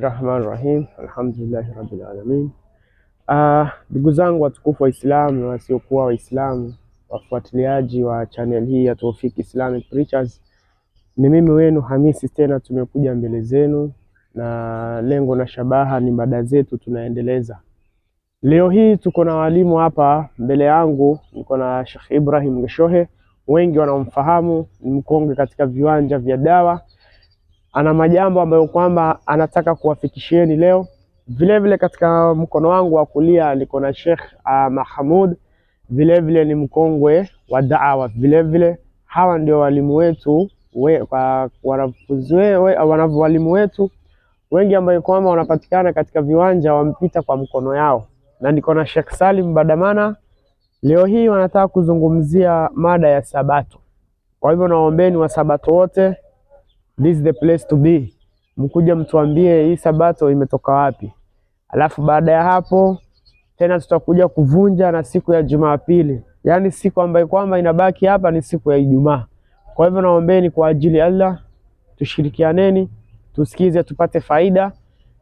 Rahim, alhamdulillahi rabbil alamin. Ndugu zangu watukufu wa Islam na wasiokuwa Waislamu, wafuatiliaji wa channel hii ya Tawfik Islamic Preachers, ni mimi wenu Hamisi, tena tumekuja mbele zenu na lengo na shabaha ni mada zetu tunaendeleza. Leo hii tuko na walimu hapa mbele yangu. Niko na Sheikh Ibrahim Geshohe, wengi wanamfahamu, ni mkongwe katika viwanja vya dawa. Ana majambo ambayo kwamba anataka kuwafikishieni leo. Vile vile katika mkono wangu wa kulia niko na Sheikh Mahmud, vile vile ni mkongwe wa da'wa. Vile vile hawa ndio walimu wetu, walimu wetu wengi ambao kwamba wanapatikana katika viwanja wampita kwa mkono yao. Na niko na Sheikh Salim Badamana. Leo hii wanataka kuzungumzia mada ya Sabato. Kwa hivyo naombeni wa Sabato wote, this is the place to be. Mkuja mtuambie hii Sabato imetoka wapi. Alafu baada ya hapo tena tutakuja kuvunja na siku ya Jumapili. Yaani siku ambayo kwamba inabaki hapa ni siku ya Ijumaa. Kwa hivyo naombeni kwa ajili Allah tushirikianeni, tusikize tupate faida.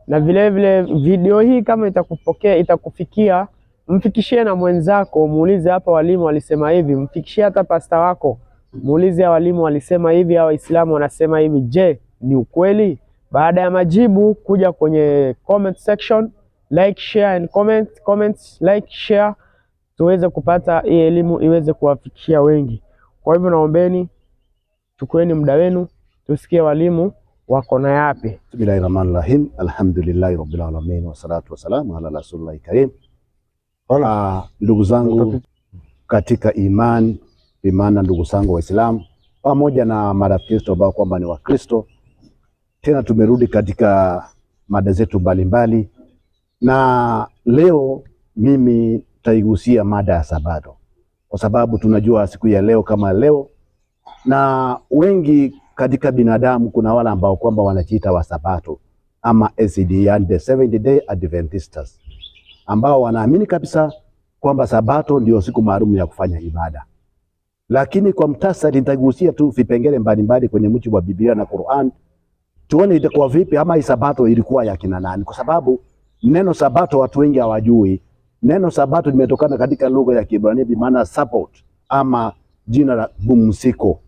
Na vile vile video hii kama itakufikia, mfikishie na mwenzako, muulize hapa walimu walisema hivi, mfikishie hata pasta wako. Muulize walimu walisema hivi au Waislamu wanasema hivi, je, ni ukweli? Baada ya majibu kuja kwenye comment section, like, share and comment, like, share, tuweze kupata hii elimu iweze kuwafikia wengi. Kwa hivyo naombeni chukueni muda wenu tusikie walimu wako na yapi. Bismillahirrahmanirrahim. Alhamdulillahi rabbil alamin wassalatu wassalamu ala rasulillahi karim. Ndugu zangu katika imani, ndugu zangu Waislamu pamoja na marafiki ambao kwamba ni Wakristo, tena tumerudi katika mada zetu mbalimbali, na leo mimi taigusia mada ya Sabato, kwa sababu tunajua siku ya leo kama leo, na wengi katika binadamu kuna wale ambao kwamba wanajiita wa Sabato ama SED, yani the Seventh Day Adventists, ambao wanaamini kabisa kwamba Sabato ndio siku maalum ya kufanya ibada. Lakini kwa mtasari nitagusia tu vipengele mbalimbali kwenye mujibu wa Biblia na Qur'an, tuone itakuwa vipi ama hii Sabato ilikuwa ya kina nani, kwa sababu neno Sabato watu wengi hawajui. Neno Sabato limetokana katika lugha ya Kiebrania bi maana Sabbath, ama jina la pumziko.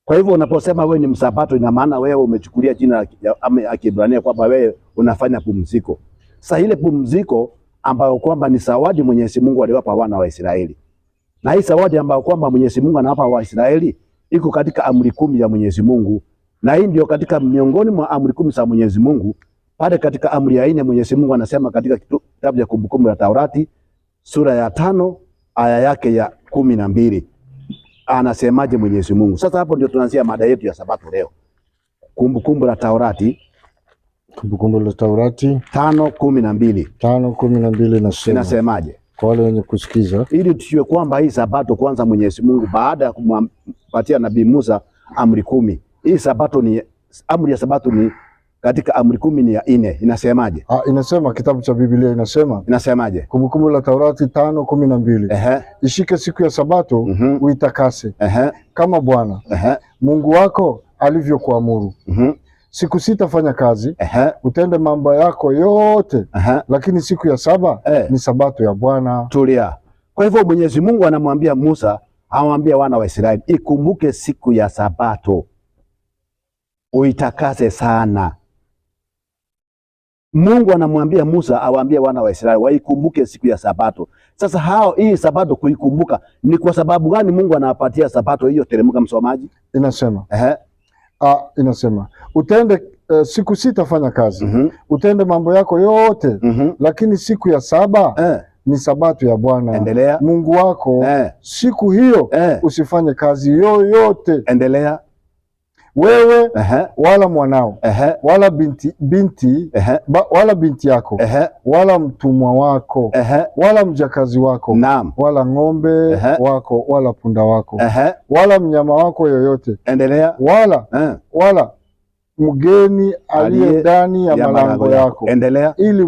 Kwa hivyo unaposema wewe ni msabato, ina maana wewe umechukulia jina ya Kiebrania kwamba wewe unafanya pumziko. Sasa ile pumziko ambayo kwamba ni zawadi Mwenyezi Mungu aliwapa wana wa Israeli. Na hii zawadi ambayo kwamba Mwenyezi Mungu anawapa wa Israeli iko katika amri 10 ya Mwenyezi Mungu. Na hii ndio katika miongoni mwa amri 10 za Mwenyezi Mungu. Pale katika amri ya 4 Mwenyezi Mungu anasema katika kitabu cha Kumbukumbu la Taurati sura ya 5 aya yake ya 12. Anasemaje Mwenyezi Mungu? Sasa hapo ndio tunaanzia mada yetu ya Sabato leo. Kumbukumbu la Taurati 5:12. 5:12 inasemaje? Kwa wale wenye kusikiza, ili tujue kwamba hii Sabato kwanza Mwenyezi Mungu baada ya kumpatia Nabii Musa amri 10, hii Sabato ni amri ya Sabato ni katika amri 10 ni ya 4. Inasemaje? Inasema kitabu cha Biblia inasemaje? Kumbukumbu la Taurati 5:12. Ishike siku ya Sabato uitakase kama Bwana Mungu wako alivyokuamuru. Siku 6 fanya kazi, utende mambo yako yote, lakini siku ya 7 ni Sabato ya Bwana. Tulia. Kwa hivyo Mwenyezi Mungu anamwambia Musa, amwambia wana wa Israeli, ikumbuke siku ya Sabato, uitakase sana. Mungu anamwambia Musa awaambie wana wa Israeli waikumbuke siku ya Sabato. Sasa hii Sabato kuikumbuka ni kwa sababu gani Mungu anawapatia Sabato hiyo? Teremka msomaji. Inasema inasema utende siku 6 fanya kazi, utende mambo yako yote, lakini siku ya 7 ni Sabato ya Bwana Mungu wako. Siku hiyo usifanye kazi yoyote. Endelea. Wewe wala mwanao wala binti yako wala mtumwa wako wala mjakazi wako wala ng'ombe wako wala punda wako wala mnyama wako yoyote. Endelea. Wala mgeni aliye ndani ya malango yako. Endelea. Ili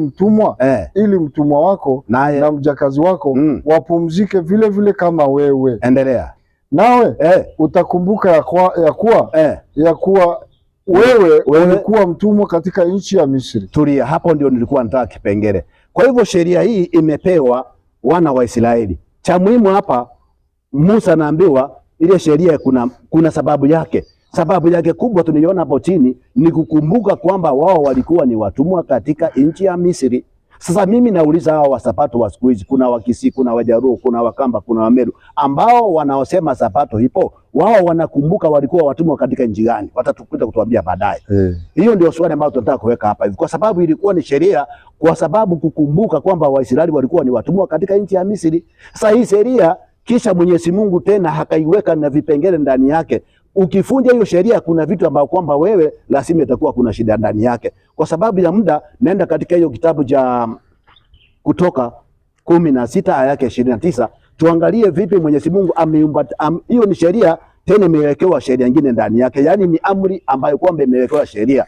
mtumwa wako na mjakazi wako wapumzike vile vile kama wewe. Endelea. Nawe utakumbuka ya kuwa wewe ulikuwa mtumwa katika nchi ya Misri. Tulia, hapo ndio nilikuwa nataka kipengele. Kwa hivyo sheria hii imepewa wana wa Israeli. Cha muhimu hapa, Musa anaambiwa ile sheria kuna sababu yake. Sababu yake kubwa tunaiona hapo chini ni kukumbuka kwamba wao walikuwa ni watumwa katika nchi ya Misri. Sasa mimi nauliza hao wasabato wa siku hizi, kuna Wakisii, kuna Wajaruo, kuna Wakamba, kuna Wameru ambao wanaosema sabato ipo, wao wanakumbuka walikuwa watumwa katika nchi gani? Watatukuta kutuambia baadaye. Hiyo ndio swali ambalo tunataka kuweka hapa hivi, kwa sababu ilikuwa ni sheria, kwa sababu kukumbuka kwamba Waisraeli walikuwa ni watumwa katika nchi ya Misri. Sasa hii sheria kisha Mwenyezi Mungu tena hakaiweka na vipengele ndani yake. Ukifunja hiyo sheria, kuna vitu ambavyo kwamba wewe lazima itakuwa kuna shida ndani yake. Kwa sababu ya muda, naenda katika hiyo kitabu cha Kutoka 16 aya yake 29, tuangalie vipi Mwenyezi Mungu ameumba hiyo ni sheria, tena imewekewa sheria nyingine ndani yake. Yaani ni amri ambayo kwamba imewekewa sheria.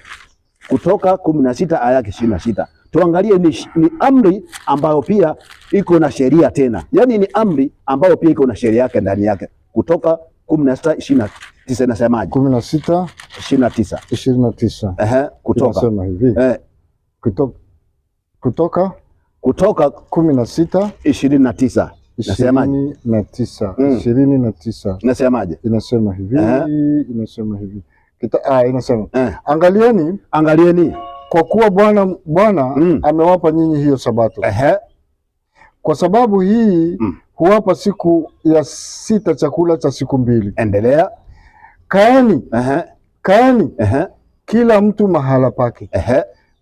Kutoka 16 aya yake 26. Tuangalie ni amri ambayo pia iko na sheria tena. Yaani ni amri ambayo pia iko na sheria yake ndani yake. Kutoka 16:29 inasemaje? 16:29. Kutoka. Inasema hivi. Kutoka 16:29. Nasemaje? 29. Nasemaje? Inasema hivi. Inasema angalieni kwa kuwa Bwana amewapa nyinyi hiyo sabato. Kwa sababu hii huwapa siku ya 6 chakula cha siku 2. Endelea. Kaeni kila mtu mahala pake.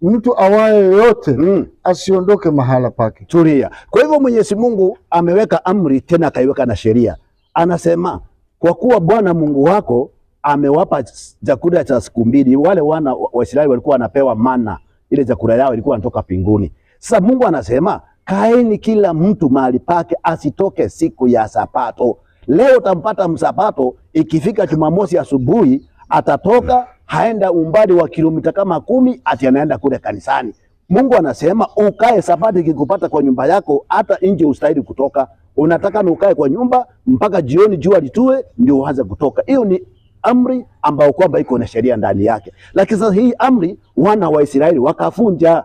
Mtu awaye yote asiondoke mahala pake. Tulia. Kwa hivyo Mwenyezi Mungu ameweka amri tena akaiweka na sheria. Anasema kwa kuwa Bwana Mungu wako amewapa chakula cha siku 2. Wale wana wa Israeli walikuwa wanapewa mana, ile chakula yao ilikuwa inatoka mbinguni. Sasa Mungu anasema kaeni kila mtu mahali pake, asitoke siku ya Sabato. Leo utampata msabato, ikifika Jumamosi asubuhi atatoka haenda umbali wa kilomita kama 10 ati anaenda kule kanisani. Mungu anasema ukae Sabato, ikikupata kwa nyumba yako hata nje ustahili kutoka. Unataka ukae kwa nyumba mpaka jioni jua litue ndio uanze kutoka. Hiyo ni amri ambayo kwamba iko na sheria ndani yake. Lakini sasa hii amri wana wa Israeli wakafunja.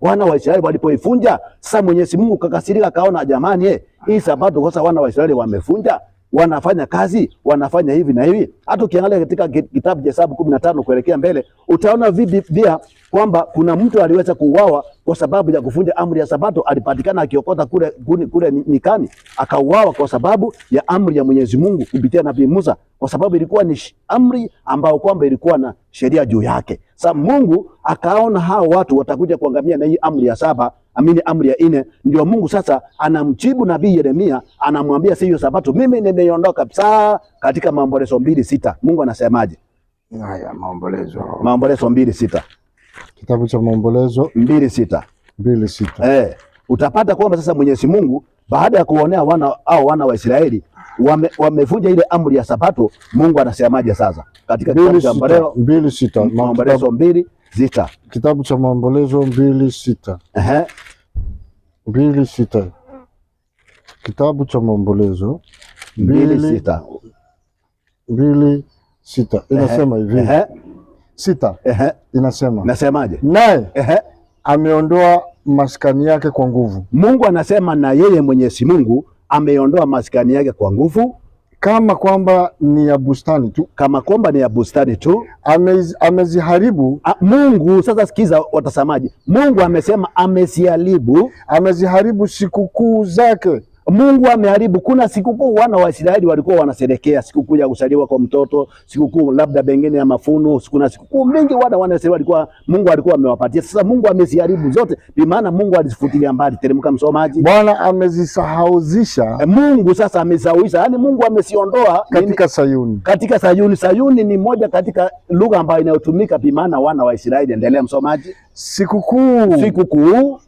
Wana wa Israeli walipoifunja, sasa Mwenyezi Mungu kakasirika, kaona jamani, hii Sabato kwa sababu wana wa Israeli wamefunja, wanafanya kazi, wanafanya hivi na hivi. Hata ukiangalia katika kitabu cha Hesabu 15 kuelekea mbele, utaona pia kwamba kuna mtu aliweza kuuawa kwa sababu ya kufunja amri ya Sabato. Alipatikana akiokota kule nyikani, akauawa kwa sababu ya amri ya Mwenyezi Mungu kupitia Nabii Musa, kwa sababu ilikuwa ni amri ambayo kwamba ilikuwa na sheria juu yake. Sasa Mungu akaona hao watu watakuja kuangamia na hii amri ya 7, amri ya 4. Ndio Mungu sasa anamjibu Nabii Yeremia, anamwambia si hiyo Sabato mimi nimeiondoka kabisa. Katika Maombolezo 2:6 Mungu anasemaje? Haya, Maombolezo 2:6. Kitabu cha Maombolezo 2:6. Utapata kwamba sasa Mwenyezi Mungu baada ya kuonea wana wa Israeli wamevunja ile amri ya Sabato, Mungu anasemaje sasa? Katika kitabu cha Maombolezo 2:6. Kitabu cha Maombolezo 2:6. Kitabu cha Maombolezo 2:6 inasema hivi. 6 inasema. Nasemaje? Naye ameondoa maskani yake kwa nguvu. Mungu anasema na yeye Mwenyezi Mungu ameondoa maskani yake kwa nguvu, kama kwamba ni ya bustani tu, ameziharibu. Mungu sasa, sikiza watazamaji, Mungu amesema ameziharibu sikukuu zake. Mungu ameharibu. Kuna sikukuu wana wa Israeli walikuwa wanaserekea, sikukuu ya kuzaliwa kwa mtoto, sikukuu labda bengine ya mafuno, kuna sikukuu mingi wana wa Israeli walikuwa Mungu alikuwa amewapatia. Sasa Mungu ameziharibu zote, bi maana Mungu alizifutilia mbali. Teremka msomaji. Bwana amezisahauzisha. Mungu sasa amesahauzisha, yani Mungu amesiondoa katika Sayuni. Katika Sayuni. Sayuni ni moja katika lugha ambayo inayotumika bi maana wana wa Israeli. Endelea msomaji. Sikukuu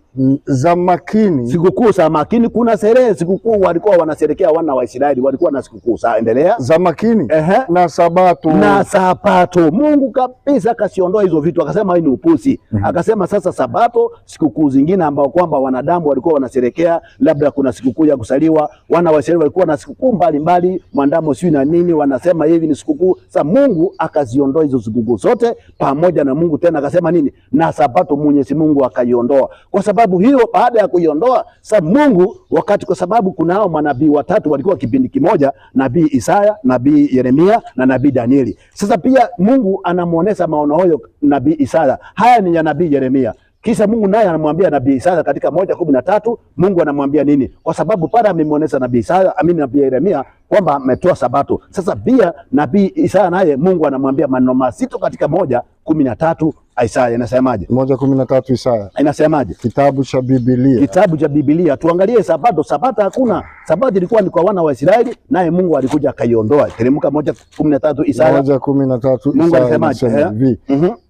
za makini. Sikukuu za makini, kuna sherehe sikukuu walikuwa wanasherekea wana wa Israeli, walikuwa na sikukuu. Endelea. Za makini na sabato. Na sabato. Mungu kabisa akasiondoa hizo vitu, akasema hii ni upuzi. Akasema sasa sabato, sikukuu zingine ambao kwamba wanadamu walikuwa wanasherekea, labda kuna sikukuu ya kusaliwa, wana wa Israeli walikuwa na sikukuu mbalimbali, mwandamo sio na nini, wanasema hivi ni sikukuu. Sasa Mungu akaziondoa hizo sikukuu zote pamoja na Mungu tena akasema nini? Na sabato Mwenyezi Mungu akaiondoa. Kwa sababu hiyo, baada ya kuiondoa, sasa Mungu wakati, kwa sababu kuna hao manabii watatu walikuwa kipindi kimoja, nabii Isaya, nabii Yeremia na nabii Danieli. Sasa pia Mungu anamuonesha maono hayo nabii Isaya. Haya ni ya nabii Yeremia. Kisha Mungu naye anamwambia nabii Isaya katika 1:13, Mungu anamwambia nini? Kwa sababu pale amemuonesha nabii Isaya, nabii Yeremia kwamba ametoa sabato. Sasa pia nabii Isaya naye Mungu anamwambia maneno mazito katika 1:13. Isaya inasemaje? 1:13 Isaya. Inasemaje? Kitabu cha Biblia. Kitabu cha Biblia. Tuangalie sabato. Sabato hakuna. Sabato ilikuwa ni kwa wana wa Israeli, naye Mungu alikuja akaiondoa. Teremka 1:13 Isaya. 1:13 Mungu anasemaje?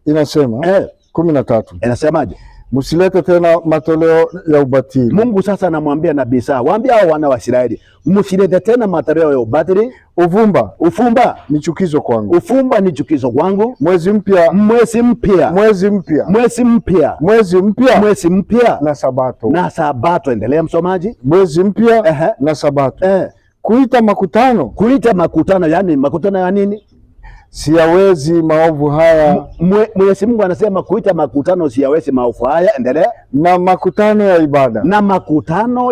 Inasema 13. Inasemaje? Msilete tena matoleo ya ubatili. Mungu sasa anamwambia nabii Isaya, waambie hao wana wa Israeli, msilete tena matoleo ya ubatili. Ufumba ni chukizo kwangu. Ufumba ni chukizo kwangu. Mwezi mpya na sabato. Endelea msomaji. Mwezi mpya na sabato. Kuita makutano, yani makutano ya nini? Siyawezi maovu haya. Mwenyezi Mungu anasema kuita makutano siyawezi maovu haya. Endelea. Na makutano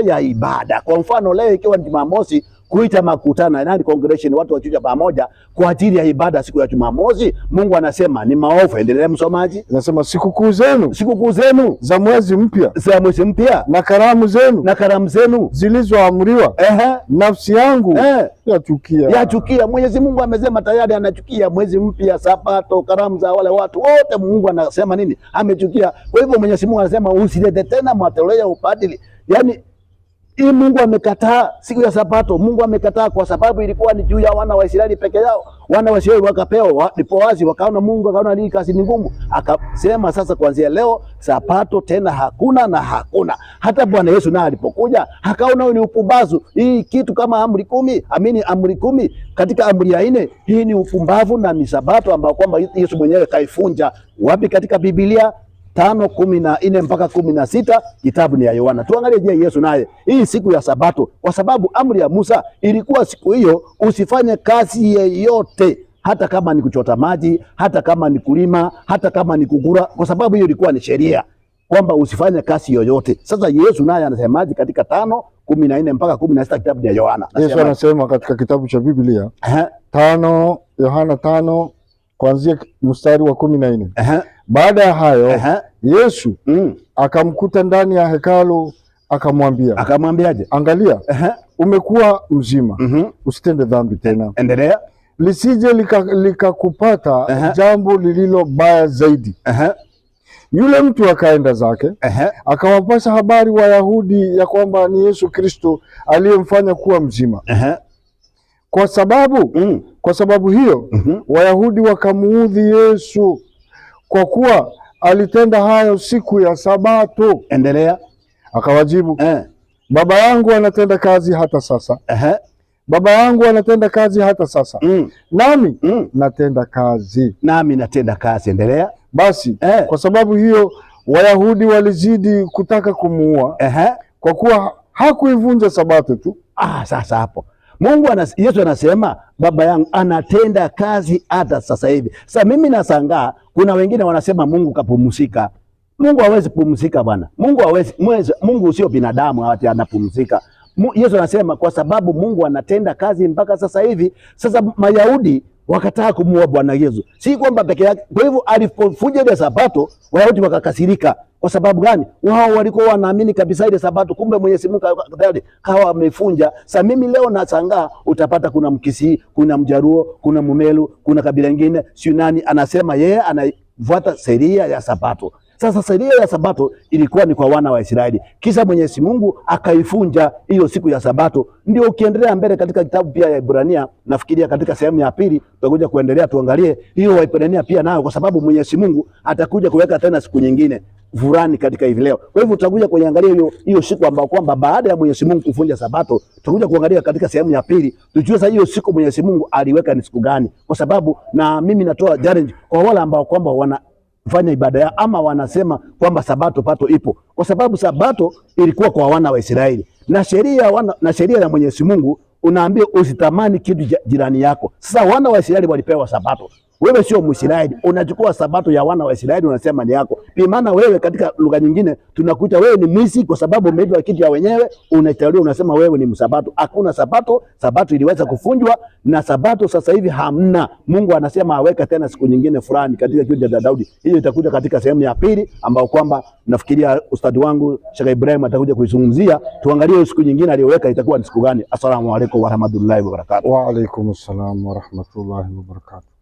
ya ibada. Kwa mfano leo ikiwa ni Jumamosi, kuita makutano yani congregation, watu wachuja pamoja kwa ajili ya ibada siku ya Jumamosi, Mungu anasema ni maovu. Endelea msomaji. Anasema sikukuu zenu za mwezi mpya na karamu zenu zilizoamriwa, nafsi yangu yachukia. Mwenyezi Mungu amesema tayari anachukia mwezi mpya, sabato, karamu za wale watu wote. Mungu anasema nini? Amechukia. Kwa hivyo Mwenyezi Mungu anasema usilete tena matoleo ya ubatili. Yani hii Mungu amekataa siku ya sabato. Mungu amekataa kwa sababu ilikuwa ni juu ya wana wa Israeli peke yao. Wana wa Israeli wakapewa ndipo wazi, wakaona Mungu akaona hii kazi ni ngumu, akasema sasa kuanzia leo sabato tena hakuna na hakuna. Hata Bwana Yesu naye alipokuja akaona ni upumbavu hii kitu kama amri 10 katika amri ya 4, hii ni upumbavu na ni sabato ambayo kwamba Yesu mwenyewe kaifunja. Wapi? Katika Biblia 5:14 mpaka 16, kitabu ni ya Yohana. Tuangalie je, Yesu naye hii siku ya sabato, kwa sababu amri ya Musa ilikuwa siku hiyo usifanye kazi yeyote, hata kama ni kuchota maji, hata kama ni kulima, hata kama ni kugura, kwa sababu hiyo ilikuwa ni sheria kwamba usifanye kazi yoyote. Sasa Yesu naye anasemaje katika 5:14 mpaka 16, kitabu ni ya Yohana? Yesu anasema katika kitabu cha Biblia Yohana 5 kuanzia mstari wa 14. Baada ya hayo Yesu akamkuta ndani ya hekalu, akamwambiaje? Angalia, umekuwa mzima, usitende dhambi tena. Endelea. Lisije likakupata jambo lililo baya zaidi. Yule mtu akaenda zake, akawapasha habari Wayahudi ya kwamba ni Yesu Kristo aliyemfanya kuwa mzima. Kwa sababu hiyo Wayahudi wakamuudhi Yesu kwa kuwa alitenda hayo siku ya sabato. Endelea. Akawajibu, Baba yangu anatenda kazi hata sasa. Baba yangu anatenda kazi hata sasa. Nami natenda kazi. Endelea. Basi kwa sababu hiyo Wayahudi walizidi kutaka kumuua, kwa kuwa hakuivunja sabato tu. Sasa hapo Yesu anasema Baba yangu anatenda kazi hata sasa hivi. Sasa mimi nasangaa kuna wengine wanasema Mungu kapumzika. Mungu hawezi pumzika bwana. Mungu sio binadamu ati anapumzika. Yesu anasema kwa sababu Mungu anatenda kazi mpaka sasa hivi. Sasa Mayahudi wakataa kumuua Bwana Yesu. Si kwamba peke yake. Kwa hivyo alipofuja ile sabato, Wayahudi wakakasirika. Kwa sababu gani? Wao walikuwa wanaamini kabisa ile sabato, kumbe Mwenyezi Mungu kawa amefunja. Sasa mimi leo nasangaa utapata kuna Mkisii, kuna Mjaruo, kuna Mumelu, kuna kabila lingine, si nani anasema yeye anafuata sheria ya sabato. Sasa sheria ya sabato ilikuwa ni kwa wana wa Israeli. Kisha Mwenyezi Mungu akaifunja hiyo siku ya sabato. Ndio ukiendelea mbele katika kitabu pia ya Ibrania, nafikiria katika sehemu ya pili tutakuja kuendelea tuangalie hiyo wa Ibrania pia nayo, kwa sababu Mwenyezi Mungu atakuja kuweka tena siku nyingine. fulani katika hivi leo. Kwa hivyo tutakuja kuangalia hiyo siku ambayo kwamba baada ya Mwenyezi Mungu kuvunja Sabato, tutakuja kuangalia katika sehemu ya pili, tujue sasa hiyo siku Mwenyezi Mungu aliweka ni siku gani, kwa sababu na mimi natoa challenge kwa wale ambao kwamba wanafanya ibada ya ama wanasema kwamba Sabato pato ipo, kwa sababu Sabato ilikuwa kwa wana wa Israeli na sheria ya Mwenyezi Mungu unaambia usitamani kitu jirani yako. Sasa wana wa Israeli walipewa Sabato. Wewe sio Mwisraeli, unachukua Sabato ya wana wa Israeli unasema ni yako. Kwa maana wewe katika lugha nyingine tunakuita wewe ni mwizi, kwa sababu umeiba kitu ya wenyewe, unaitaulia unasema wewe ni Msabato. Hakuna Sabato, Sabato iliweza kufunjwa na Sabato sasa hivi hamna. Mungu anasema aweka tena siku nyingine fulani katika kitabu cha Daudi. Hiyo itakuja katika sehemu ya pili ambao kwamba nafikiria ustadi wangu Sheikh Ibrahim atakuja kuizungumzia. Tuangalie siku nyingine aliyoweka itakuwa ni siku gani. Assalamu alaykum wa rahmatullahi wa barakatuh. Wa alaykum assalam wa rahmatullahi wa barakatuh.